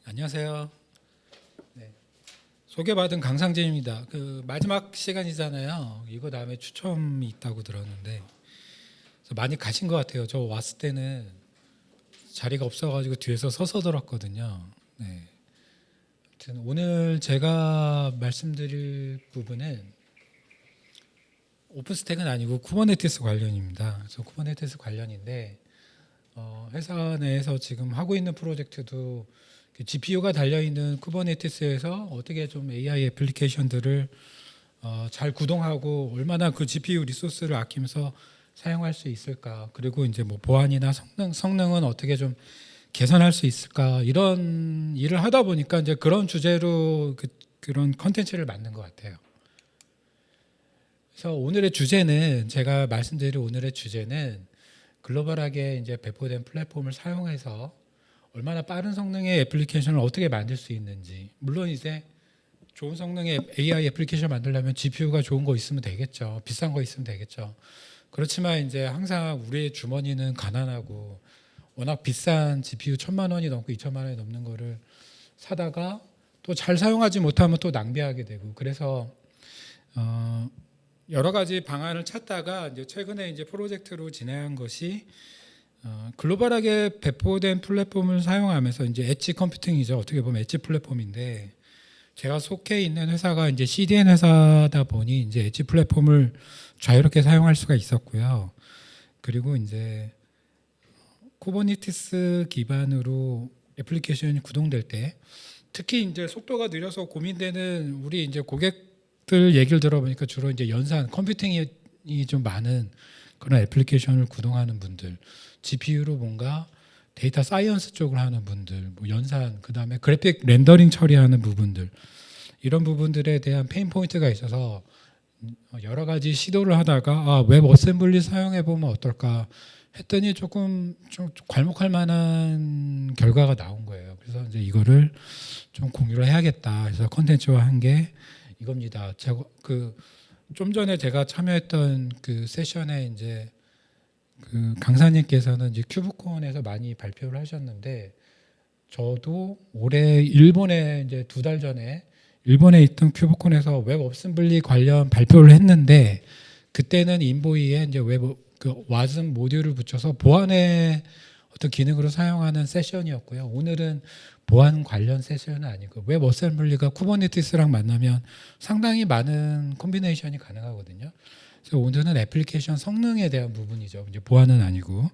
안녕하세요. 네. 소개받은 강상진입니다. 그 마지막 시간이잖아요. 이거 다음에 추첨이 있다고 들었는데 많이 가신 것 같아요. 저 왔을 때는 자리가 없어가지고 뒤에서 서서 들었거든요. 네. 아무튼 오늘 제가 말씀드릴 부분은 오픈스택은 아니고 쿠버네티스 관련입니다. 그래서 쿠버네티스 관련인데 회사 내에서 지금 하고 있는 프로젝트도 GPU가 달려있는 쿠버네티스에서 어떻게 좀 AI 애플리케이션들을 잘 구동하고 얼마나 그 GPU 리소스를 아끼면서 사용할 수 있을까, 그리고 이제 뭐 보안이나 성능은 어떻게 좀 개선할 수 있을까, 이런 일을 하다 보니까 이제 그런 주제로 그런 컨텐츠를 만든 것 같아요. 그래서 오늘의 주제는, 제가 말씀드릴 오늘의 주제는 글로벌하게 이제 배포된 플랫폼을 사용해서 얼마나 빠른 성능의 애플리케이션을 어떻게 만들 수 있는지. 물론 이제 좋은 성능의 AI 애플리케이션 만들려면 GPU가 좋은 거 있으면 되겠죠. 비싼 거 있으면 되겠죠. 그렇지만 이제 항상 우리의 주머니는 가난하고 워낙 비싼 GPU 1,000만 원이 넘고 2,000만 원이 넘는 거를 사다가 또 잘 사용하지 못하면 또 낭비하게 되고, 그래서 여러 가지 방안을 찾다가 이제 최근에 이제 프로젝트로 진행한 것이 글로벌하게 배포된 플랫폼을 사용하면서 이제 엣지 컴퓨팅이죠. 어떻게 보면 엣지 플랫폼인데, 제가 속해 있는 회사가 이제 CDN 회사다 보니 이제 엣지 플랫폼을 자유롭게 사용할 수가 있었고요. 그리고 이제 쿠버네티스 기반으로 애플리케이션이 구동될 때, 특히 이제 속도가 느려서 고민되는 우리 이제 고객들 얘기를 들어보니까 주로 이제 연산 컴퓨팅이 좀 많은 그런 애플리케이션을 구동하는 분들, GPU로 뭔가 데이터 사이언스 쪽을 하는 분들, 뭐 연산, 그 다음에 그래픽 렌더링 처리하는 부분들, 이런 부분들에 대한 페인 포인트가 있어서 여러 가지 시도를 하다가 웹 어셈블리 사용해 보면 어떨까 했더니 조금 좀 괄목할 만한 결과가 나온 거예요. 그래서 이제 이거를 좀 공유를 해야겠다 해서 컨텐츠화 한 게 이겁니다. 제가 좀 전에 제가 참여했던 그 세션에 이제 그 강사님께서는 이제 큐브콘에서 많이 발표를 하셨는데, 저도 올해 일본에 이제 2달 전에 일본에 있던 큐브콘에서 웹 어셈블리 관련 발표를 했는데, 그때는 인보이에 이제 와즘 모듈을 붙여서 보안의 어떤 기능으로 사용하는 세션이었고요. 오늘은 보안 관련 세션은 아니고 웹 어셈블리가 쿠버네티스랑 만나면 상당히 많은 콤비네이션이 가능하거든요. 그래서 오늘은 애플리케이션 성능에 대한 부분이죠. 이제 보안은 아니고.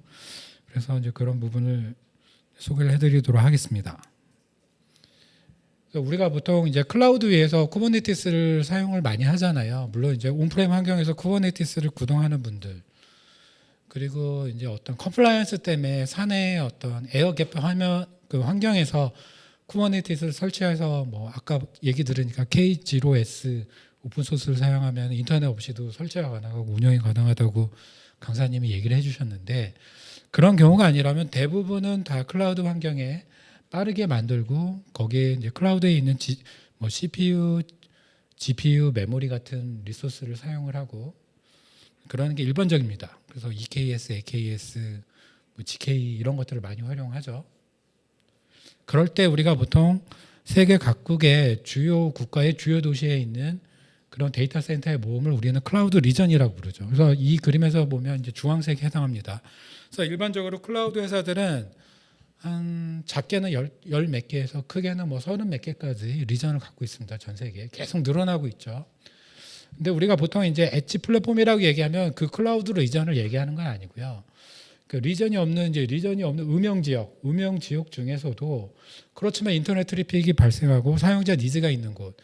그래서 이제 그런 부분을 소개를 해드리도록 하겠습니다. 우리가 보통 이제 클라우드 위에서 쿠버네티스를 사용을 많이 하잖아요. 물론 이제 온프레임 환경에서 쿠버네티스를 구동하는 분들, 그리고 이제 어떤 컴플라이언스 때문에 사내의 어떤 에어갭 환경에서 쿠버네티스를 설치해서 뭐 아까 얘기 들으니까 K0S 오픈소스를 사용하면 인터넷 없이도 설치가 가능하고 운영이 가능하다고 강사님이 얘기를 해주셨는데, 그런 경우가 아니라면 대부분은 다 클라우드 환경에 빠르게 만들고 거기에 이제 클라우드에 있는 뭐 CPU, GPU, 메모리 같은 리소스를 사용을 하고 그러는 게 일반적입니다. 그래서 EKS, AKS, 뭐 GK 이런 것들을 많이 활용하죠. 그럴 때 우리가 보통 세계 각국의 주요 국가의 주요 도시에 있는 그런 데이터 센터의 모음을 우리는 클라우드 리전이라고 부르죠. 그래서 이 그림에서 보면 이제 주황색에 해당합니다. 그래서 일반적으로 클라우드 회사들은 한 작게는 열 몇 개에서 크게는 뭐 30 몇 개까지 리전을 갖고 있습니다. 전 세계에 계속 늘어나고 있죠. 근데 우리가 보통 이제 엣지 플랫폼이라고 얘기하면 그 클라우드 리전을 얘기하는 건 아니고요. 그 리전이 없는 음영 지역 중에서도, 그렇지만 인터넷 트래픽이 발생하고 사용자 니즈가 있는 곳,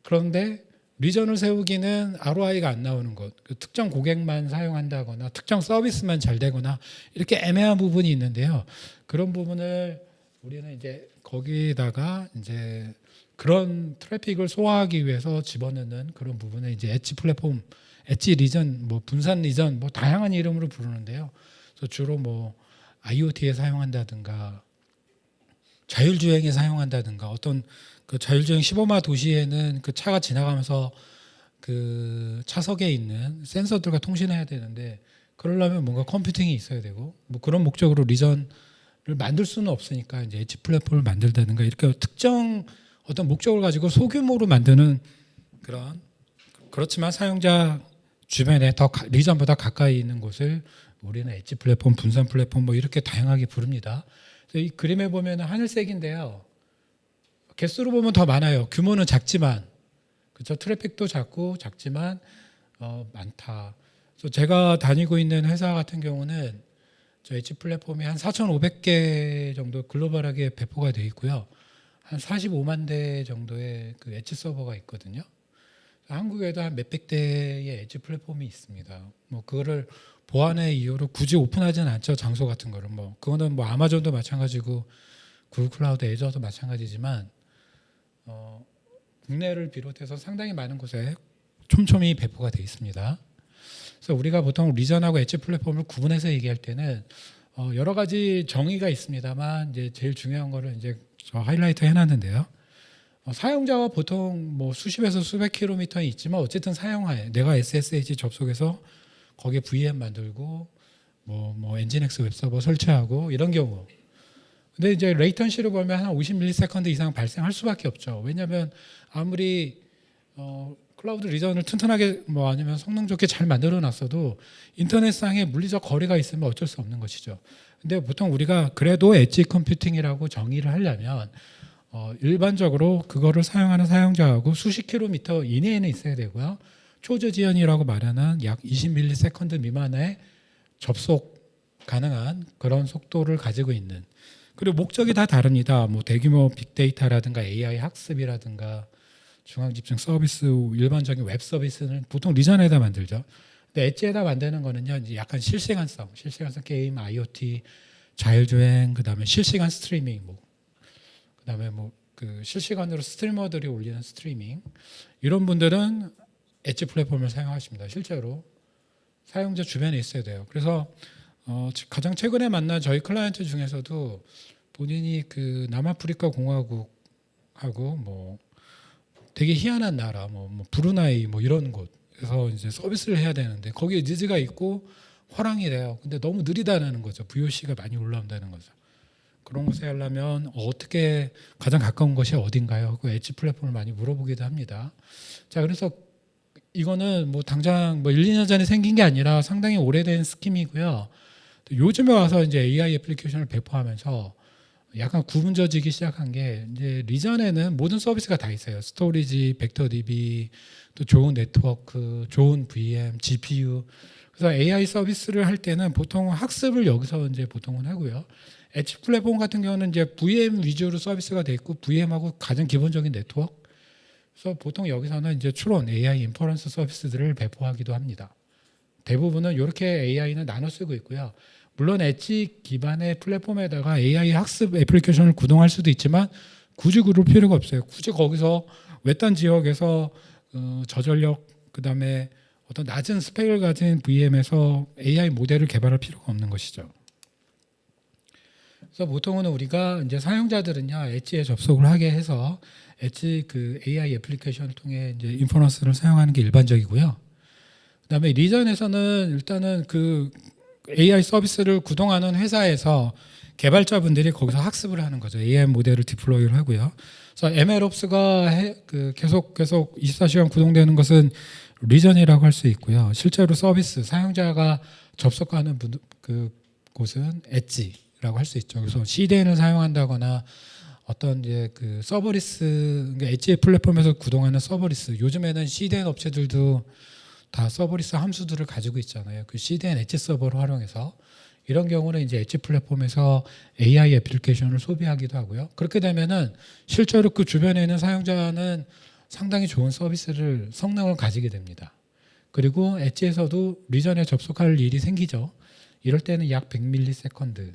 그런데 리전을 세우기는 ROI가 안 나오는 곳, 그 특정 고객만 사용한다거나 특정 서비스만 잘 되거나 이렇게 애매한 부분이 있는데요. 그런 부분을 우리는 이제 거기다가 이제 그런 트래픽을 소화하기 위해서 집어넣는 그런 부분을 이제 엣지 플랫폼, 엣지 리전, 뭐 분산 리전, 뭐 다양한 이름으로 부르는데요. 그래서 주로 뭐 IoT에 사용한다든가 자율주행에 사용한다든가, 어떤 그 자율주행 시범화 도시에는 그 차가 지나가면서 그 차석에 있는 센서들과 통신해야 되는데, 그러려면 뭔가 컴퓨팅이 있어야 되고, 뭐 그런 목적으로 리전을 만들 수는 없으니까 이제 엣지 플랫폼을 만들다든가 이렇게 특정 어떤 목적을 가지고 소규모로 만드는 그렇지만 사용자 주변에 리전보다 가까이 있는 곳을 우리는 엣지 플랫폼, 분산 플랫폼 뭐 이렇게 다양하게 부릅니다. 그래서 이 그림에 보면 하늘색인데요. 개수로 보면 더 많아요. 규모는 작지만, 그렇죠? 트래픽도 작지만 많다. 그래서 제가 다니고 있는 회사 같은 경우는 저 엣지 플랫폼이 한 4,500개 정도 글로벌하게 배포가 되어 있고요. 한 45만 대 정도의 그 엣지 서버가 있거든요. 한국에도 한 몇백 대의 엣지 플랫폼이 있습니다. 뭐 그거를 보안의 이유로 굳이 오픈하지는 않죠. 장소 같은 거를 그거는 뭐 아마존도 마찬가지고 구글 클라우드 애저도 마찬가지지만 국내를 비롯해서 상당히 많은 곳에 촘촘히 배포가 되어 있습니다. 그래서 우리가 보통 리전하고 엣지 플랫폼을 구분해서 얘기할 때는 여러 가지 정의가 있습니다만 이제 제일 중요한 거를 이제 저 하이라이트 해놨는데요. 사용자와 보통 뭐 수십에서 수백 킬로미터에 있지만 어쨌든 사용하에 내가 SSH 접속해서 거기에 VM 만들고 뭐 엔진엑스 웹서버 설치하고 이런 경우. 근데 이제 레이턴시를 보면 한 50ms 이상 발생할 수밖에 없죠. 왜냐하면 아무리 클라우드 리전을 튼튼하게 아니면 성능 좋게 잘 만들어 놨어도 인터넷상에 물리적 거리가 있으면 어쩔 수 없는 것이죠. 근데 보통 우리가 그래도 엣지 컴퓨팅이라고 정의를 하려면 일반적으로 그거를 사용하는 사용자하고 수십 킬로미터 이내에는 있어야 되고요. 초저지연이라고 말하는 약 20ms 미만의 접속 가능한 그런 속도를 가지고 있는, 그리고 목적이 다 다릅니다. 뭐 대규모 빅데이터라든가 AI 학습이라든가 중앙집중 서비스, 일반적인 웹 서비스는 보통 리전에다 만들죠. 근데 엣지에다 만드는 거는요, 이제 약간 실시간성 게임, IoT, 자율주행, 그다음에 실시간 스트리밍, 그다음에 그 실시간으로 스트리머들이 올리는 스트리밍, 이런 분들은 엣지 플랫폼을 사용하십니다. 실제로 사용자 주변에 있어야 돼요. 그래서 가장 최근에 만난 저희 클라이언트 중에서도 본인이 그 남아프리카 공화국하고 되게 희한한 나라, 브루나이 이런 곳에서 이제 서비스를 해야 되는데 거기에 니즈가 있고 화랑이래요. 근데 너무 느리다는 거죠. VOC가 많이 올라온다는 거죠. 그런 곳에 하려면 어떻게 가장 가까운 것이 어딘가요? 그 엣지 플랫폼을 많이 물어보기도 합니다. 자, 그래서 이거는 당장 1, 2년 전에 생긴 게 아니라 상당히 오래된 스킴이고요. 요즘에 와서 이제 AI 애플리케이션을 배포하면서 약간 구분져지기 시작한 게, 이제 리전에는 모든 서비스가 다 있어요. 스토리지, 벡터DB, 또 좋은 네트워크, 좋은 VM, GPU. 그래서 AI 서비스를 할 때는 보통 학습을 여기서 이제 보통은 하고요. 엣지 플랫폼 같은 경우는 이제 VM 위주로 서비스가 돼 있고 VM하고 가장 기본적인 네트워크. 그래서 보통 여기서는 이제 추론 AI 인퍼런스 서비스들을 배포하기도 합니다. 대부분은 이렇게 AI는 나눠 쓰고 있고요. 물론 엣지 기반의 플랫폼에다가 AI 학습 애플리케이션을 구동할 수도 있지만 굳이 그럴 필요가 없어요. 굳이 거기서 외딴 지역에서 저전력, 그다음에 어떤 낮은 스펙을 가진 VM에서 AI 모델을 개발할 필요가 없는 것이죠. 그래서 보통은 우리가 이제 사용자들은요, 엣지에 접속을 하게 해서 엣지 그 AI 애플리케이션을 통해 이제 인퍼런스를 사용하는 게 일반적이고요. 그다음에 리전에서는 일단은 그 AI 서비스를 구동하는 회사에서 개발자분들이 거기서 학습을 하는 거죠. AI 모델을 디플로이를 하고요. 그래서 MLOps가 계속 24시간 구동되는 것은 리전이라고 할 수 있고요. 실제로 서비스 사용자가 접속하는 그 곳은 엣지라고 할 수 있죠. 그래서 CDN을 사용한다거나 어떤 이제 그 서버리스, 그러니까 엣지 플랫폼에서 구동하는 서버리스, 요즘에는 CDN 업체들도 다 서버리스 함수들을 가지고 있잖아요. 그 CDN 엣지 서버를 활용해서 이런 경우는 이제 엣지 플랫폼에서 AI 애플리케이션을 소비하기도 하고요. 그렇게 되면은 실제로 그 주변에 있는 사용자는 상당히 좋은 서비스를 성능을 가지게 됩니다. 그리고 엣지에서도 리전에 접속할 일이 생기죠. 이럴 때는 약 100ms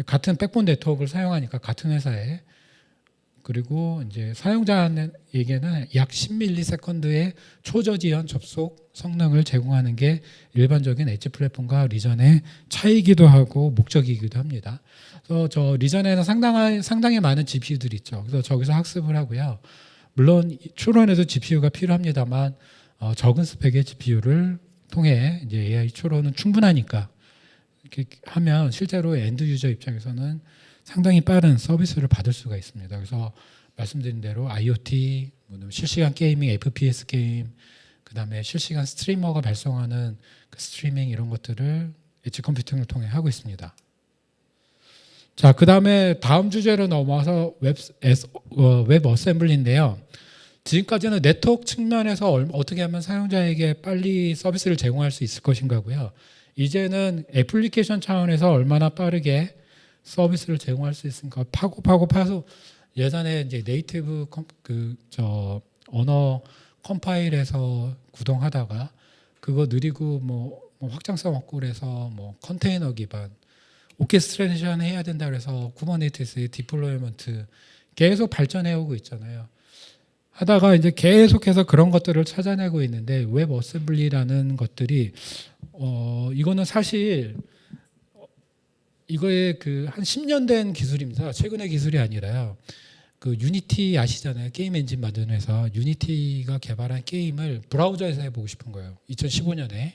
같은 백본 네트워크를 사용하니까 같은 회사에, 그리고 이제 사용자에게는 약 10ms의 초저지연 접속 성능을 제공하는 게 일반적인 엣지 플랫폼과 리전의 차이기도 하고 목적이기도 합니다. 그래서 저 리전에는 상당히 많은 GPU들이 있죠. 그래서 저기서 학습을 하고요. 물론 추론에도 GPU가 필요합니다만 적은 스펙의 GPU를 통해 이제 AI 추론은 충분하니까 이렇게 하면 실제로 엔드 유저 입장에서는 상당히 빠른 서비스를 받을 수가 있습니다. 그래서 말씀드린 대로 IoT, 실시간 게이밍, FPS 게임, 그다음에 실시간 스트리머가 발송하는 그 스트리밍 이런 것들을 엣지 컴퓨팅을 통해 하고 있습니다. 자, 그다음에 다음 주제로 넘어와서 웹 어셈블리인데요. 지금까지는 네트워크 측면에서 어떻게 하면 사용자에게 빨리 서비스를 제공할 수 있을 것인가고요. 이제는 애플리케이션 차원에서 얼마나 빠르게 서비스를 제공할 수 있을까 파서 예전에 이제 네이티브 언어 컴파일해서 구동하다가 그거 느리고 뭐 확장성 없고 그래서 뭐 컨테이너 기반 오케스트레이션 해야 된다 그래서 쿠버네티스의 디플로이먼트 계속 발전해 오고 있잖아요. 하다가 이제 계속해서 그런 것들을 찾아내고 있는데 웹 어셈블리라는 것들이 이거는 사실 이거의 그 한 10년 된 기술입니다. 최근의 기술이 아니라요. 그 유니티 아시잖아요. 게임 엔진 만드는 회사 유니티가 개발한 게임을 브라우저에서 해보고 싶은 거예요. 2015년에.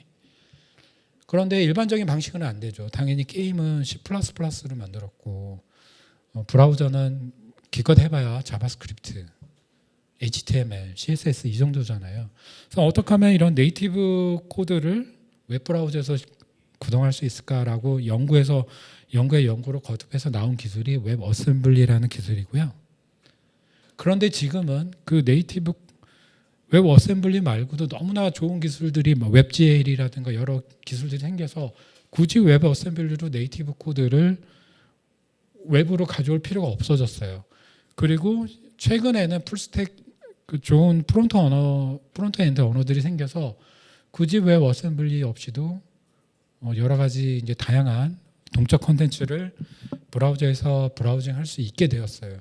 그런데 일반적인 방식은 안 되죠. 당연히 게임은 C++로 만들었고 브라우저는 기껏 해봐야 자바스크립트, HTML, CSS 이 정도잖아요. 그래서 어떻게 하면 이런 네이티브 코드를 웹브라우저에서 구동할 수 있을까라고 연구로 거듭해서 나온 기술이 웹 어셈블리라는 기술이고요. 그런데 지금은 그 네이티브 웹 어셈블리 말고도 너무나 좋은 기술들이 뭐 웹GL이라든가 여러 기술들이 생겨서 굳이 웹 어셈블리로 네이티브 코드를 웹으로 가져올 필요가 없어졌어요. 그리고 최근에는 풀스택 그 좋은 프론트 엔드 언어들이 생겨서 굳이 웹 어셈블리 없이도 여러 가지 이제 다양한 동적 콘텐츠를 브라우저에서 브라우징 할 수 있게 되었어요.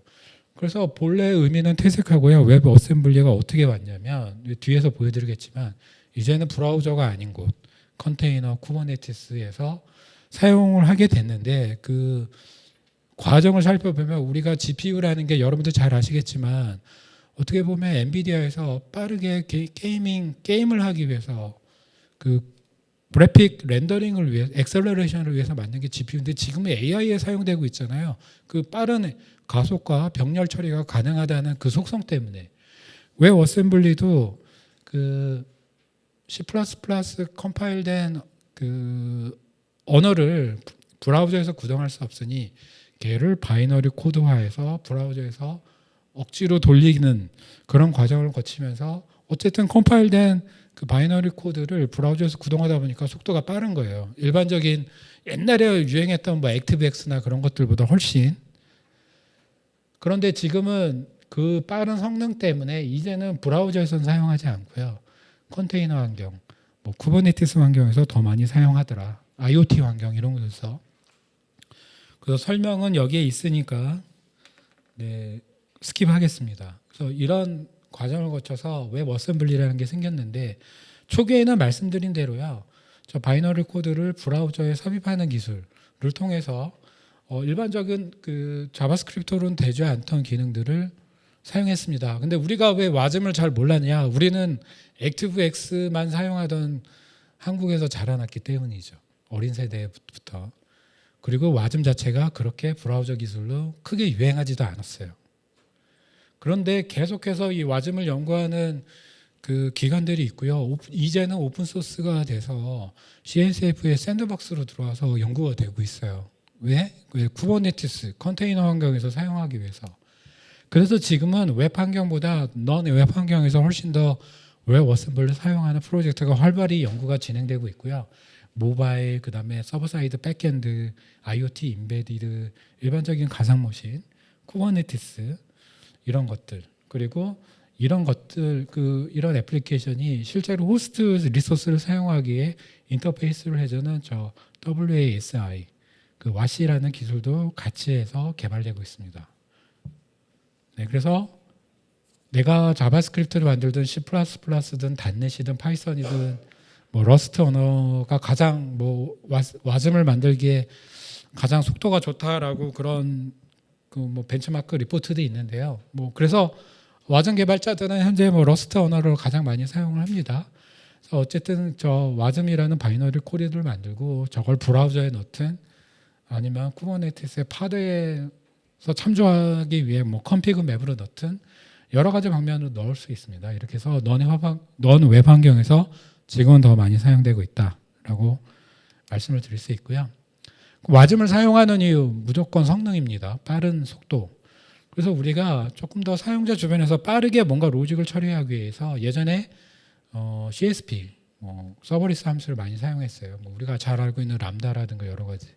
그래서 본래 의미는 퇴색하고요. 웹 어셈블리가 어떻게 왔냐면 뒤에서 보여드리겠지만 이제는 브라우저가 아닌 곳 컨테이너 쿠버네티스에서 사용을 하게 됐는데 그 과정을 살펴보면 우리가 GPU라는 게 여러분들 잘 아시겠지만 어떻게 보면 엔비디아에서 빠르게 게임을 하기 위해서 그 그래픽 렌더링을 위해 엑셀러레이션을 위해서 만든 게 GPU인데 지금은 AI에 사용되고 있잖아요. 그 빠른 가속과 병렬 처리가 가능하다는 그 속성 때문에 웹 어셈블리도 그 C++ 컴파일된 그 언어를 브라우저에서 구동할 수 없으니 걔를 바이너리 코드화해서 브라우저에서 억지로 돌리는 그런 과정을 거치면서 어쨌든 컴파일된 그 바이너리 코드를 브라우저에서 구동하다 보니까 속도가 빠른 거예요. 일반적인 옛날에 유행했던 뭐 액티브엑스나 그런 것들보다 훨씬. 그런데 지금은 그 빠른 성능 때문에 이제는 브라우저에서는 사용하지 않고요. 컨테이너 환경, 뭐 쿠버네티스 환경에서 더 많이 사용하더라. IoT 환경 이런 곳에서. 그래서 설명은 여기에 있으니까 네, 스킵하겠습니다. 그래서 이런 과정을 거쳐서 웹 어셈블리라는 게 생겼는데 초기에는 말씀드린 대로요. 저 바이너리 코드를 브라우저에 삽입하는 기술을 통해서 일반적인 그 자바스크립트로는 되지 않던 기능들을 사용했습니다. 근데 우리가 왜 와즘을 잘 몰랐냐? 우리는 액티브엑스만 사용하던 한국에서 자라났기 때문이죠. 어린 세대부터. 그리고 와즘 자체가 그렇게 브라우저 기술로 크게 유행하지도 않았어요. 그런데 계속해서 이 와즘을 연구하는 그 기관들이 있고요. 이제는 오픈 소스가 돼서 CNCF의 샌드박스로 들어와서 연구가 되고 있어요. 왜? 쿠버네티스 컨테이너 환경에서 사용하기 위해서. 그래서 지금은 웹 환경보다 넌웹 환경에서 훨씬 더 웹 어셈블리를 사용하는 프로젝트가 활발히 연구가 진행되고 있고요. 모바일, 그다음에 서버 사이드 백엔드, IoT 인베디드, 일반적인 가상 머신, 쿠버네티스 이런 것들 그리고 이런 것들 이런 애플리케이션이 실제로 호스트 리소스를 사용하기에 인터페이스를 해주는 저 WASI 그 와시라는 기술도 같이 해서 개발되고 있습니다. 네, 그래서 내가 자바스크립트를 만들든 C++든 닷넷이든 파이썬이든 뭐 러스트 언어가 가장 뭐 와즘을 만들기에 가장 속도가 좋다라고 그런 그 뭐 벤치마크 리포트도 있는데요. 뭐 그래서 와전 개발자들은 현재 뭐 러스트 언어를 가장 많이 사용을 합니다. 그래서 어쨌든 저 와즘이라는 바이너리 코드를 만들고 저걸 브라우저에 넣든 아니면 쿠버네티스의 파드에서 참조하기 위해 뭐 컨피그 맵으로 넣든 여러 가지 방면으로 넣을 수 있습니다. 이렇게 해서 넌 웹 환경에서 지금은 더 많이 사용되고 있다라고 말씀을 드릴 수 있고요. 와즘을 사용하는 이유 무조건 성능입니다. 빠른 속도. 그래서 우리가 조금 더 사용자 주변에서 빠르게 뭔가 로직을 처리하기 위해서 예전에 CSP, 서버리스 함수를 많이 사용했어요. 뭐 우리가 잘 알고 있는 람다라든가 여러 가지.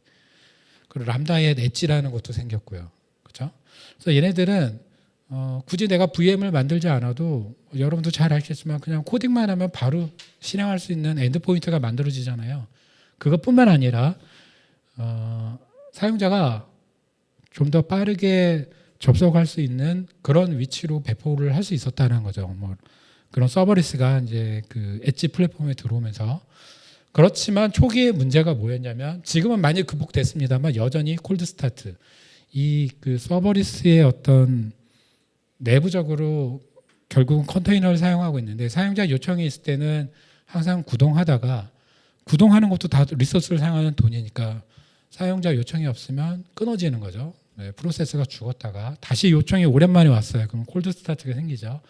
그리고 람다에 엣지라는 것도 생겼고요. 그렇죠? 그래서 얘네들은 굳이 내가 VM을 만들지 않아도 여러분도 잘 아시겠지만 그냥 코딩만 하면 바로 실행할 수 있는 엔드포인트가 만들어지잖아요. 그것뿐만 아니라 사용자가 좀 더 빠르게 접속할 수 있는 그런 위치로 배포를 할 수 있었다는 거죠. 뭐 그런 서버리스가 이제 그 엣지 플랫폼에 들어오면서 그렇지만 초기에 문제가 뭐였냐면 지금은 많이 극복됐습니다만 여전히 콜드 스타트 이 그 서버리스의 어떤 내부적으로 결국은 컨테이너를 사용하고 있는데 사용자 요청이 있을 때는 항상 구동하다가 구동하는 것도 다 리소스를 사용하는 돈이니까 사용자 요청이 없으면 끊어지는 거죠. 네, 프로세스가 죽었다가 다시 요청이 오랜만에 왔어요. 그럼 콜드 스타트가 생기죠.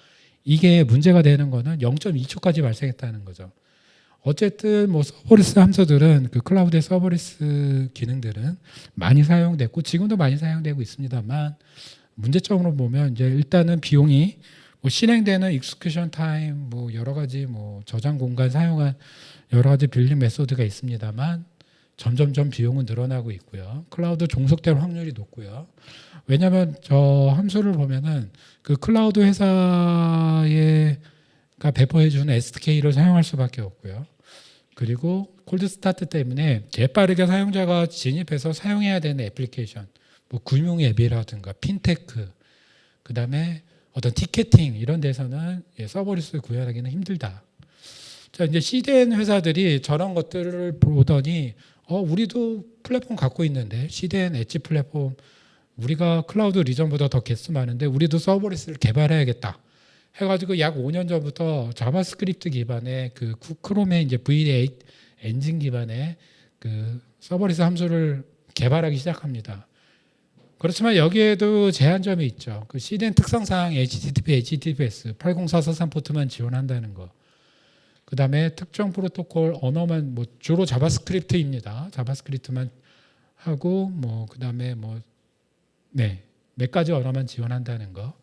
이게 문제가 되는 거는 0.2초까지 발생했다는 거죠. 어쨌든 뭐 서버리스 함수들은 그 클라우드의 서버리스 기능들은 많이 사용됐고 지금도 많이 사용되고 있습니다만 문제점으로 보면 이제 일단은 비용이 뭐 실행되는 익스큐션 타임 뭐 여러 가지 뭐 저장 공간 사용한 여러 가지 빌딩 메소드가 있습니다만 점점점 비용은 늘어나고 있고요. 클라우드 종속될 확률이 높고요. 왜냐하면 저 함수를 보면은 그 클라우드 회사가 배포해주는 SDK를 사용할 수밖에 없고요. 그리고 콜드 스타트 때문에 재빠르게 사용자가 진입해서 사용해야 되는 애플리케이션, 뭐 금융 앱이라든가 핀테크, 그 다음에 어떤 티켓팅 이런 데서는 서버리스를 구현하기는 힘들다. 자, 이제 CDN 회사들이 저런 것들을 보더니 우리도 플랫폼 갖고 있는데 CDN 엣지 플랫폼 우리가 클라우드 리전보다 더 개수 많은데 우리도 서버리스를 개발해야겠다. 해가지고 약 5년 전부터 자바스크립트 기반의 그 크롬의 이제 V8 엔진 기반의 그 서버리스 함수를 개발하기 시작합니다. 그렇지만 여기에도 제한점이 있죠. 그 CDN 특성상 HTTP, HTTPS 80443 포트만 지원한다는 거. 그 다음에 특정 프로토콜 언어만 뭐 주로 자바스크립트입니다. 자바스크립트만 하고 뭐 그 다음에 몇 가지 언어만 지원한다는 거.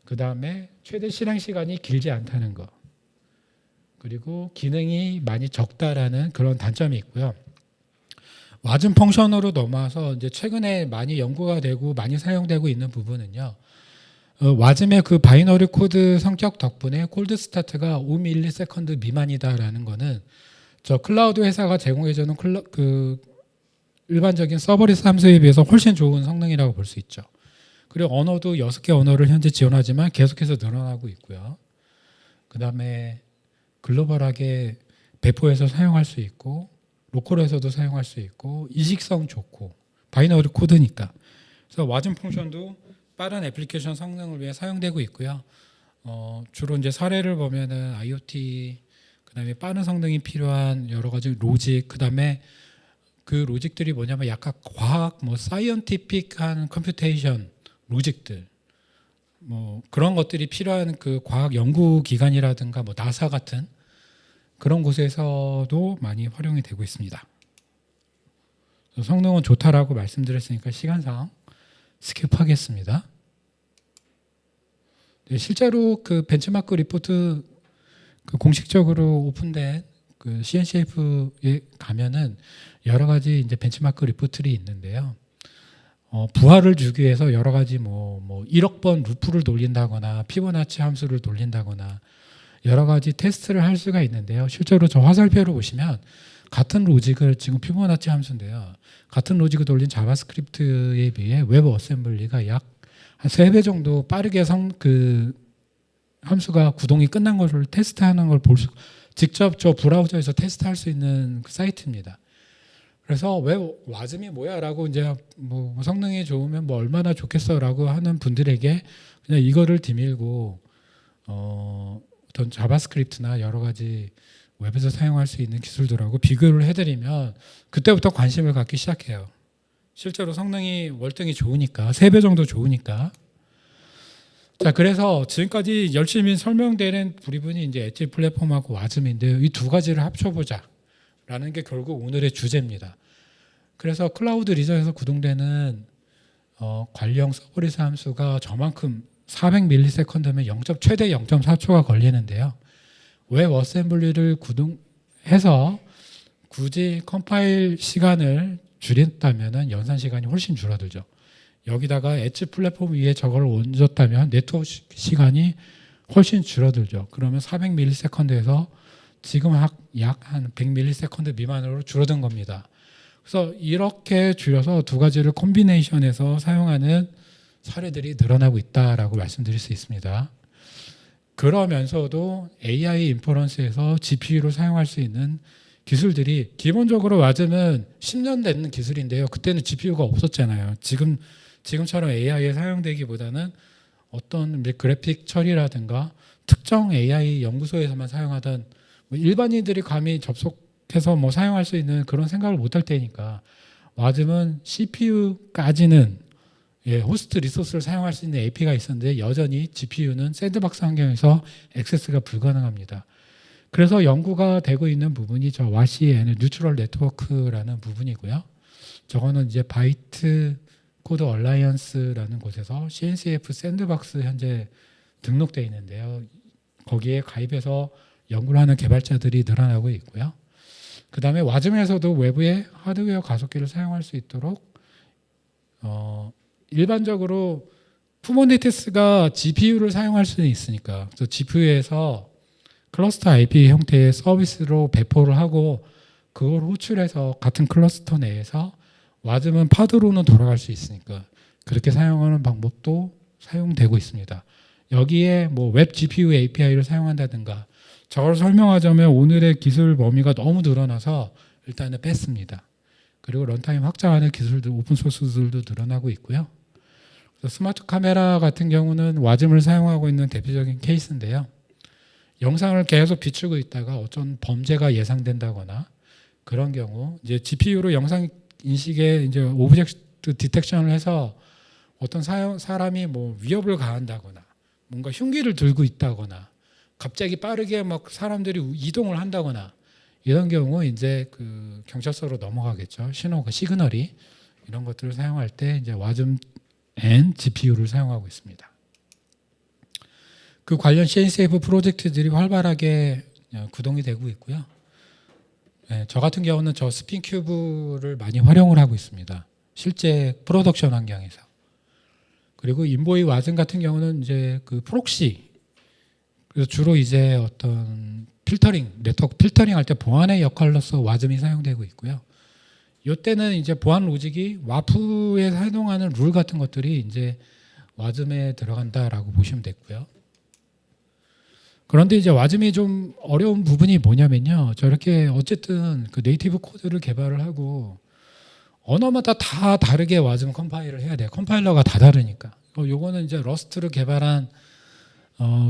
그 다음에 최대 실행 시간이 길지 않다는 거. 그리고 기능이 많이 적다라는 그런 단점이 있고요. 와즘 펑션으로 넘어와서 이제 최근에 많이 연구가 되고 많이 사용되고 있는 부분은요. 와즘의 그 바이너리 코드 성격 덕분에 콜드 스타트가 5ms 미만이다라는 거는 저 클라우드 회사가 제공해주는 그 일반적인 서버리스 함수에 비해서 훨씬 좋은 성능이라고 볼 수 있죠. 그리고 언어도 6개 언어를 현재 지원하지만 계속해서 늘어나고 있고요. 그 다음에 글로벌하게 배포해서 사용할 수 있고 로컬에서도 사용할 수 있고 이식성 좋고 바이너리 코드니까. 그래서 와즘 펑션도 빠른 애플리케이션 성능을 위해 사용되고 있고요. 주로 이제 사례를 보면은 IoT, 그다음에 빠른 성능이 필요한 여러 가지 로직, 그다음에 그 로직들이 뭐냐면 약간 과학, 뭐 사이언티픽한 컴퓨테이션 로직들, 뭐 그런 것들이 필요한 그 과학 연구 기관이라든가 뭐 나사 같은 그런 곳에서도 많이 활용이 되고 있습니다. 성능은 좋다라고 말씀드렸으니까 시간상 스킵하겠습니다. 네, 실제로 그 벤치마크 리포트 그 공식적으로 오픈된 그 CNCF에 가면은 여러 가지 이제 벤치마크 리포트들이 있는데요. 부하를 주기 위해서 여러 가지 뭐 1억 번 루프를 돌린다거나 피보나치 함수를 돌린다거나 여러 가지 테스트를 할 수가 있는데요. 실제로 저 화살표로 보시면 같은 로직을 지금 피보나치 함수인데요. 같은 로직을 돌린 자바스크립트에 비해 웹 어셈블리가 약 한 3배 정도 빠르게 그 함수가 구동이 끝난 것을 테스트하는 걸 직접 저 브라우저에서 테스트할 수 있는 그 사이트입니다. 그래서 왜 와즘이 뭐야라고 이제 뭐 성능이 좋으면 뭐 얼마나 좋겠어라고 하는 분들에게 그냥 이거를 디밀고 어떤 자바스크립트나 여러 가지 웹에서 사용할 수 있는 기술들하고 비교를 해드리면 그때부터 관심을 갖기 시작해요. 실제로 성능이 월등히 좋으니까 3배 정도 좋으니까. 자, 그래서 지금까지 열심히 설명되는 부분이 이제 엣지 플랫폼하고 와즘인데요. 이 두 가지를 합쳐보자라는 게 결국 오늘의 주제입니다. 그래서 클라우드 리전에서 구동되는 관련 서브리스 함수가 저만큼 400ms면 최대 0.4초가 걸리는데요. 웹 어셈블리를 구동해서 굳이 컴파일 시간을 줄였다면 연산 시간이 훨씬 줄어들죠. 여기다가 엣지 플랫폼 위에 저걸 얹었다면 네트워크 시간이 훨씬 줄어들죠. 그러면 400ms에서 지금 약 한 100ms 미만으로 줄어든 겁니다. 그래서 이렇게 줄여서 두 가지를 콤비네이션해서 사용하는 사례들이 늘어나고 있다라고 말씀드릴 수 있습니다. 그러면서도 AI 인퍼런스에서 GPU를 사용할 수 있는 기술들이 기본적으로 와즘은 10년 된 기술인데요. 그때는 GPU가 없었잖아요. 지금처럼 AI에 사용되기보다는 어떤 그래픽 처리라든가 특정 AI 연구소에서만 사용하던 일반인들이 감히 접속해서 사용할 수 있는 그런 생각을 못할 때니까 와즘은 CPU까지는 호스트 리소스를 사용할 수 있는 API가 있었는데 여전히 GPU는 샌드박스 환경에서 액세스가 불가능합니다. 그래서 연구가 되고 있는 부분이 저 WASI 뉴트럴 네트워크라는 부분이고요. 저거는 이제 바이트 코드 얼라이언스라는 곳에서 CNCF 샌드박스 현재 등록되어 있는데요. 거기에 가입해서 연구를 하는 개발자들이 늘어나고 있고요. 그 다음에 와즘에서도 외부의 하드웨어 가속기를 사용할 수 있도록 일반적으로 쿠버네티스가 GPU를 사용할 수는 있으니까 그래서 GPU에서 클러스터 IP 형태의 서비스로 배포를 하고 그걸 호출해서 같은 클러스터 내에서 와즘은 파드로는 돌아갈 수 있으니까 그렇게 사용하는 방법도 사용되고 있습니다. 여기에 웹 GPU API를 사용한다든가 저걸 설명하자면 오늘의 기술 범위가 너무 늘어나서 일단은 뺐습니다. 그리고 런타임 확장하는 기술들, 오픈소스들도 늘어나고 있고요. 스마트 카메라 같은 경우는 와즘을 사용하고 있는 대표적인 케이스인데요. 영상을 계속 비추고 있다가 어떤 범죄가 예상된다거나 그런 경우 이제 GPU로 영상 인식에 이제 오브젝트 디텍션을 해서 어떤 사람이 위협을 가한다거나 뭔가 흉기를 들고 있다거나 갑자기 빠르게 사람들이 이동을 한다거나 이런 경우 이제 그 경찰서로 넘어가겠죠. 시그널이 이런 것들을 사용할 때 이제 와즘 앤 GPU를 사용하고 있습니다. 그 관련 CNCF 프로젝트들이 활발하게 구동이 되고 있고요. 저 같은 경우는 저 스핀큐브를 많이 활용을 하고 있습니다. 실제 프로덕션 환경에서. 그리고 인보이 와즘 같은 경우는 이제 그 프록시, 그래서 주로 이제 어떤 네트워크 필터링 할 때 보안의 역할로서 와즘이 사용되고 있고요. 이때는 이제 보안 로직이 와프에 사용하는 룰 같은 것들이 이제 와즘에 들어간다라고 보시면 됐고요. 그런데 이제 와즘이 좀 어려운 부분이 뭐냐면요. 저렇게 어쨌든 그 네이티브 코드를 개발을 하고 언어마다 다 다르게 와즘 컴파일을 해야 돼요. 컴파일러가 다 다르니까. 요거는 이제 러스트를 개발한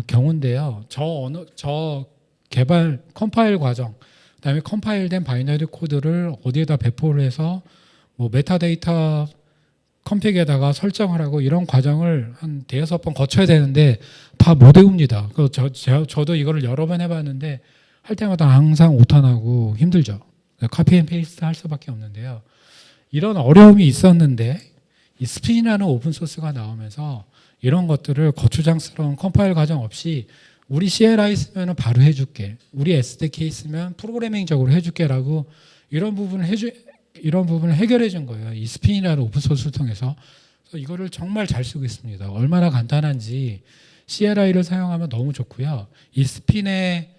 경우인데요. 저 개발 컴파일 과정, 그다음에 컴파일된 바이너리 코드를 어디에다 배포를 해서 메타데이터 컴픽에다가 설정을 하고 이런 과정을 한 5-6번 거쳐야 되는데 다 못 외웁니다. 저도 이거를 여러 번 해봤는데 할 때마다 항상 오타나고 힘들죠. 카피 앤 페이스트 할 수밖에 없는데요. 이런 어려움이 있었는데 이 스핀이라는 오픈소스가 나오면서 이런 것들을 거추장스러운 컴파일 과정 없이 우리 CLI 쓰면 바로 해줄게. 우리 SDK 쓰면 프로그래밍적으로 해줄게라고 이런 부분을 해결해 준 거예요. 이 스핀이라는 오픈소스를 통해서. 그래서 이거를 정말 잘 쓰고 있습니다. 얼마나 간단한지 CLI를 사용하면 너무 좋고요. 이 스핀의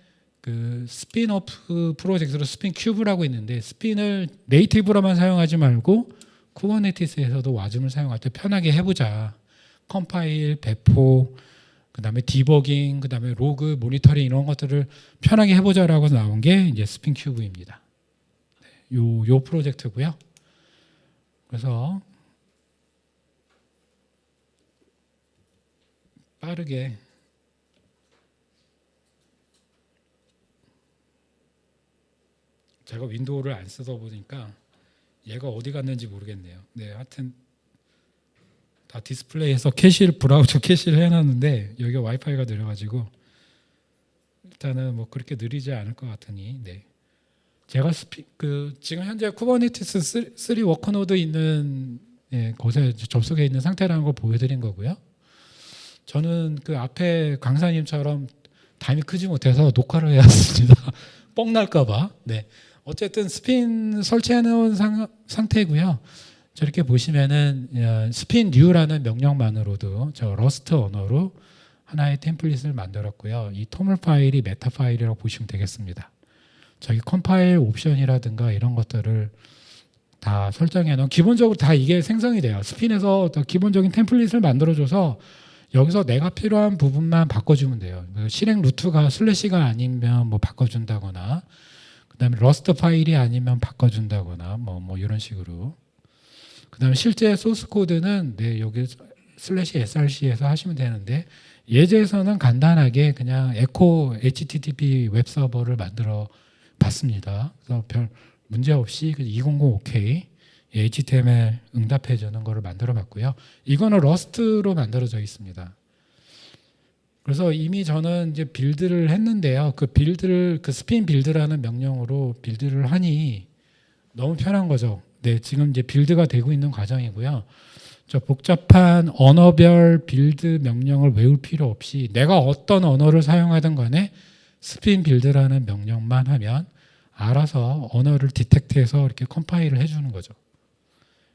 그 스핀오프 프로젝트로 스핀 큐브라고 있는데 스핀을 네이티브로만 사용하지 말고 쿠버네티스에서도 와즘을 사용할 때 편하게 해보자. 컴파일, 배포, 그다음에 디버깅, 그다음에 로그, 모니터링 이런 것들을 편하게 해보자라고 나온 게 이제 스핀 큐브입니다. 요 프로젝트고요. 그래서 빠르게 제가 윈도우를 안 쓰다 보니까 얘가 어디 갔는지 모르겠네요. 네, 하여튼 다 디스플레이에서 캐시를 브라우저 캐시를 해놨는데 여기가 와이파이가 느려가지고 일단은 뭐 그렇게 느리지 않을 것 같으니 네. 제가 지금 현재 쿠버네티스 3 워커노드 있는 곳에 접속해 있는 상태라는 걸 보여드린 거고요. 저는 그 앞에 강사님처럼 타임이 크지 못해서 녹화를 해야 했습니다. 뻥 날까봐. 네. 어쨌든 스핀 설치해 놓은 상태고요. 저렇게 보시면은 스핀 뉴라는 명령만으로도 저 러스트 언어로 하나의 템플릿을 만들었고요. 이 토물 파일이 메타 파일이라고 보시면 되겠습니다. 저기 컴파일 옵션이라든가 이런 것들을 다 설정해 놓은 기본적으로 다 이게 생성이 돼요. 스핀에서 기본적인 템플릿을 만들어줘서 여기서 내가 필요한 부분만 바꿔주면 돼요. 실행 루트가 슬래시가 아니면 뭐 바꿔준다거나 그다음에 러스트 파일이 아니면 바꿔준다거나 뭐 이런 식으로. 그다음에 실제 소스 코드는 네, 여기 슬래시 src에서 하시면 되는데 예제에서는 간단하게 그냥 에코 http 웹 서버를 만들어 봤습니다. 그래서 별 문제 없이 200 OK HTML 응답해 주는 거를 만들어 봤고요. 이거는 러스트로 만들어져 있습니다. 그래서 이미 저는 이제 빌드를 했는데요. 그 스핀 빌드라는 명령으로 빌드를 하니 너무 편한 거죠. 네, 지금 이제 빌드가 되고 있는 과정이고요. 저 복잡한 언어별 빌드 명령을 외울 필요 없이 내가 어떤 언어를 사용하든 간에 스핀 빌드라는 명령만 하면 알아서 언어를 디텍트해서 이렇게 컴파일을 해주는 거죠.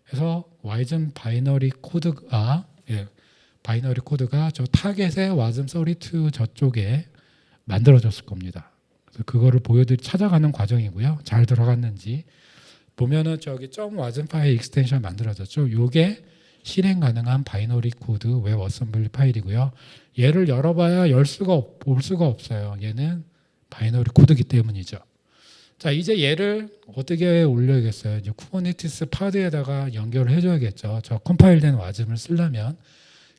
그래서 와이즘 바이너리 코드가 저 타겟의 와즘 32 저쪽에 만들어졌을 겁니다. 그래서 그거를 찾아가는 과정이고요. 잘 들어갔는지 보면은 저기 .와즘 파일 익스텐션 만들어졌죠. 요게 실행 가능한 바이너리 코드 웹 어셈블리 파일이고요. 얘를 열어봐야 올 수가 없어요. 얘는 바이너리 코드이기 때문이죠. 자, 이제 얘를 어떻게 올려야겠어요? 이제 쿠버네티스 파드에다가 연결을 해줘야겠죠. 저 컴파일된 와즘을 쓰려면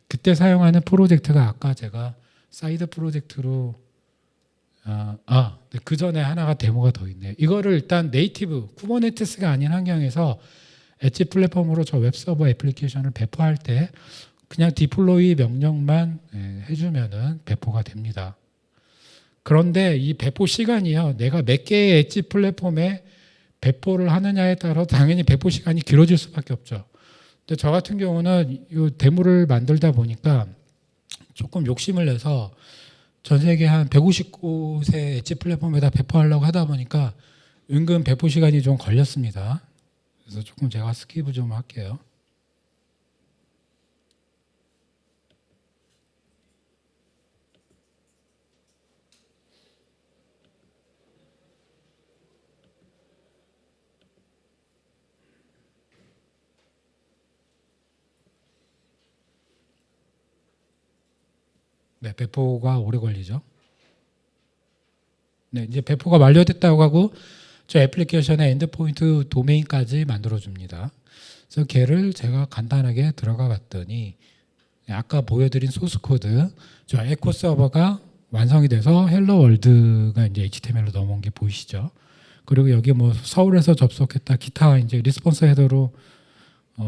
그때 사용하는 프로젝트가 아까 제가 사이드 프로젝트로 그 전에 하나가 데모가 더 있네요. 이거를 일단 네이티브 쿠버네티스가 아닌 환경에서 엣지 플랫폼으로 저 웹서버 애플리케이션을 배포할 때 그냥 디플로이 명령만 해주면은 배포가 됩니다. 그런데 이 배포 시간이요. 내가 몇 개의 엣지 플랫폼에 배포를 하느냐에 따라 당연히 배포 시간이 길어질 수밖에 없죠. 근데 저 같은 경우는 이 데모를 만들다 보니까 조금 욕심을 내서 전 세계 한 150곳의 엣지 플랫폼에다 배포하려고 하다 보니까 은근 배포 시간이 좀 걸렸습니다. 그래서 조금 제가 스킵을 좀 할게요. 네, 배포가 오래 걸리죠. 네, 이제 배포가 완료됐다고 하고 저 애플리케이션의 엔드포인트 도메인까지 만들어줍니다. 그래서 걔를 제가 간단하게 들어가 봤더니 아까 보여드린 소스 코드, 저 에코 서버가 완성이 돼서 헬로 월드가 이제 HTML로 넘어온 게 보이시죠? 그리고 여기 뭐 서울에서 접속했다 기타 이제 리스폰스 헤더로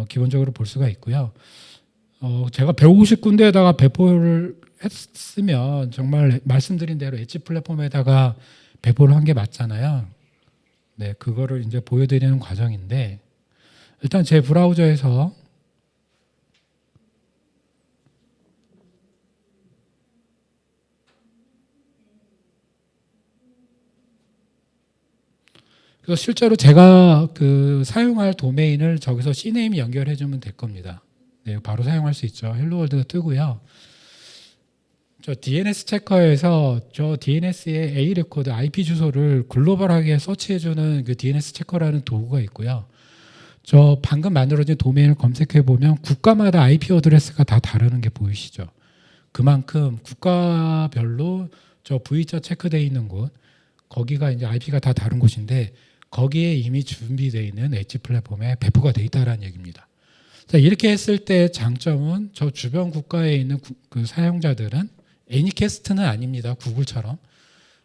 기본적으로 볼 수가 있고요. 제가 150군데에다가 배포를 했으면 정말 말씀드린 대로 엣지 플랫폼에다가 배포를 한 게 맞잖아요. 네, 그거를 이제 보여드리는 과정인데 일단 제 브라우저에서 그래서 실제로 제가 그 사용할 도메인을 저기서 CNAME 연결해 주면 될 겁니다. 네, 바로 사용할 수 있죠. 헬로월드가 뜨고요. 저 DNS 체커에서 저 DNS의 A 레코드 IP 주소를 글로벌하게 서치해주는 그 DNS 체커라는 도구가 있고요. 저 방금 만들어진 도메인을 검색해 보면 국가마다 IP 어드레스가 다 다르는 게 보이시죠? 그만큼 국가별로 저 V자 체크되어 있는 곳, 거기가 이제 IP가 다 다른 곳인데 거기에 이미 준비되어 있는 엣지 플랫폼에 배포가 되어 있다는 얘기입니다. 자, 이렇게 했을 때 장점은 저 주변 국가에 있는 그 사용자들은 애니캐스트는 아닙니다. 구글처럼.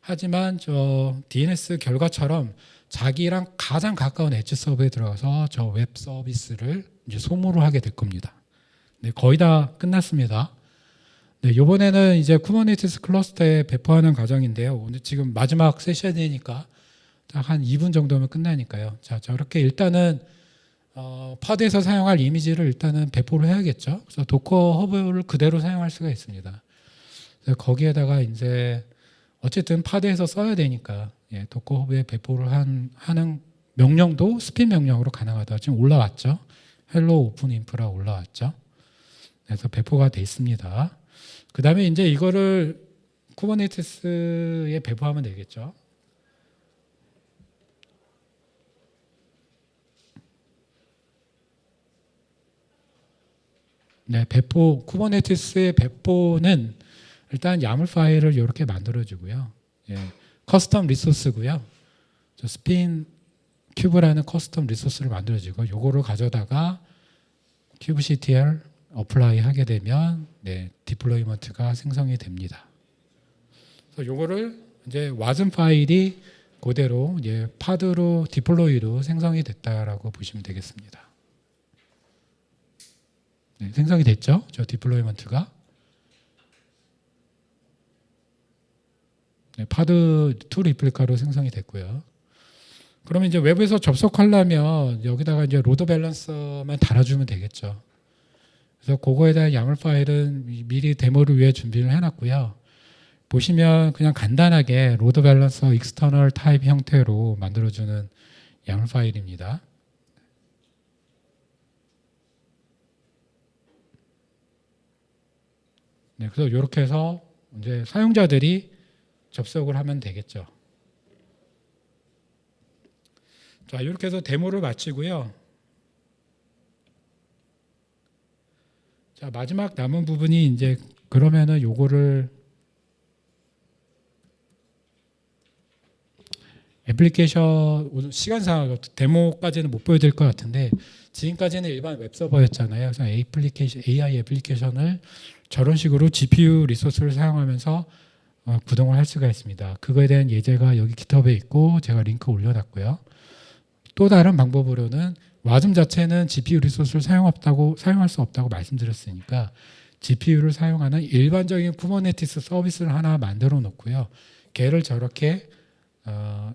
하지만 저 DNS 결과처럼 자기랑 가장 가까운 엣지 서버에 들어가서 저 웹 서비스를 이제 소모를 하게 될 겁니다. 네, 거의 다 끝났습니다. 네, 이번에는 이제 쿠버네티스 클러스터에 배포하는 과정인데요. 오늘 지금 마지막 세션이니까 딱 한 2분 정도면 끝나니까요. 자, 저렇게 일단은 파드에서 사용할 이미지를 일단은 배포를 해야겠죠. 그래서 도커 허브를 그대로 사용할 수가 있습니다. 그래서 거기에다가 이제 어쨌든 파드에서 써야 되니까 도커 허브에 배포를 하는 명령도 스핀 명령으로 가능하다. 지금 올라왔죠. 헬로 오픈 인프라 올라왔죠. 그래서 배포가 돼 있습니다. 그 다음에 이제 이거를 쿠버네티스에 배포하면 되겠죠. 네, 쿠버네티스의 배포는 일단 야물 파일을 이렇게 만들어주고요. 커스텀 리소스고요. 저 스핀 큐브라는 커스텀 리소스를 만들어주고 요거를 가져다가 kubectl 어플라이 하게 되면 디플로이먼트가 생성이 됩니다. 그래서 요거를 이제 wasm 파일이 그대로 파드로 디플로이로 생성이 됐다라고 보시면 되겠습니다. 네, 생성이 됐죠? 저 디플로이먼트가. 네, 파드 2 리플리카로 생성이 됐고요. 그러면 이제 외부에서 접속하려면 여기다가 이제 로드 밸런서만 달아주면 되겠죠. 그래서 그거에 대한 야물 파일은 미리 데모를 위해 준비를 해놨고요. 보시면 그냥 간단하게 로드 밸런서 익스터널 타입 형태로 만들어주는 야물 파일입니다. 네, 그래서 이렇게 해서 이제 사용자들이 접속을 하면 되겠죠. 자, 이렇게 해서 데모를 마치고요. 자, 마지막 남은 부분이 이제 그러면은 요거를 애플리케이션 오늘 시간상 데모까지는 못 보여드릴 것 같은데 지금까지는 일반 웹서버였잖아요. 그래서 AI 애플리케이션을 저런 식으로 GPU 리소스를 사용하면서 구동을 할 수가 있습니다. 그거에 대한 예제가 여기 깃허브에 있고 제가 링크 올려놨고요. 또 다른 방법으로는 wasm 자체는 GPU 리소스를 사용할 수 없다고 말씀드렸으니까 GPU를 사용하는 일반적인 쿠버네티스 서비스를 하나 만들어 놓고요. 걔를 저렇게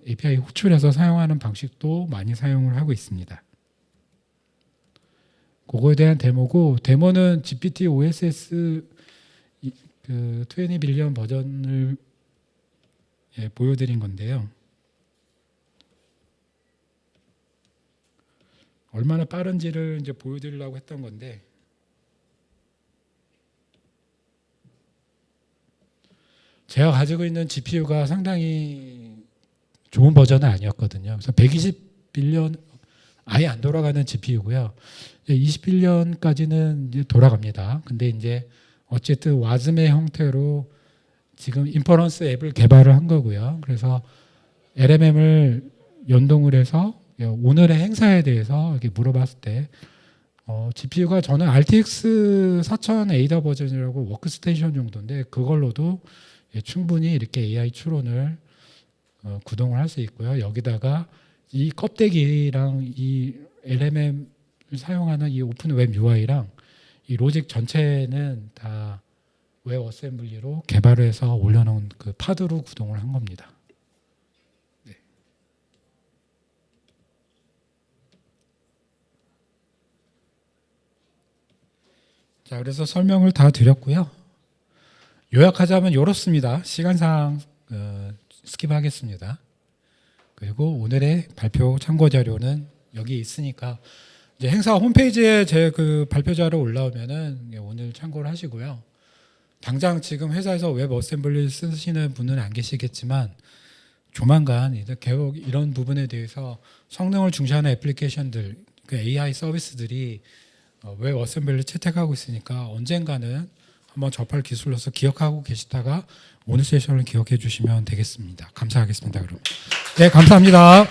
API 호출해서 사용하는 방식도 많이 사용을 하고 있습니다. 그거에 대한 데모고 데모는 GPT OSS 그 20 빌리언 버전을 보여드린 건데요. 얼마나 빠른지를 이제 보여드리려고 했던 건데 제가 가지고 있는 GPU가 상당히 좋은 버전은 아니었거든요. 그래서 120 빌리언 아예 안 돌아가는 GPU고요. 21년까지는 이제 돌아갑니다. 근데 이제 어쨌든 wasm의 형태로 지금 인퍼런스 앱을 개발을 한 거고요. 그래서 LMM을 연동을 해서 오늘의 행사에 대해서 이렇게 물어봤을 때 GPU가 저는 RTX 4000 A다 버전이라고 워크스테이션 정도인데 그걸로도 충분히 이렇게 AI 추론을 구동을 할 수 있고요. 여기다가 이 껍데기랑 이 LMM을 사용하는 이 오픈 웹 UI랑 이 로직 전체는 다 웹 어셈블리로 개발을 해서 올려놓은 그 파드로 구동을 한 겁니다. 네. 자, 그래서 설명을 다 드렸고요. 요약하자면 이렇습니다. 시간상 스킵하겠습니다. 그리고 오늘의 발표 참고 자료는 여기 있으니까 이제 행사 홈페이지에 제 그 발표 자료 올라오면은 오늘 참고를 하시고요. 당장 지금 회사에서 웹 어셈블리 쓰시는 분은 안 계시겠지만 조만간 이제 개혁 이런 부분에 대해서 성능을 중시하는 애플리케이션들, 그 AI 서비스들이 웹 어셈블리 채택하고 있으니까 언젠가는 한번 접할 기술로서 기억하고 계시다가 오늘 세션을 기억해 주시면 되겠습니다. 감사하겠습니다. 그럼. 네, 감사합니다.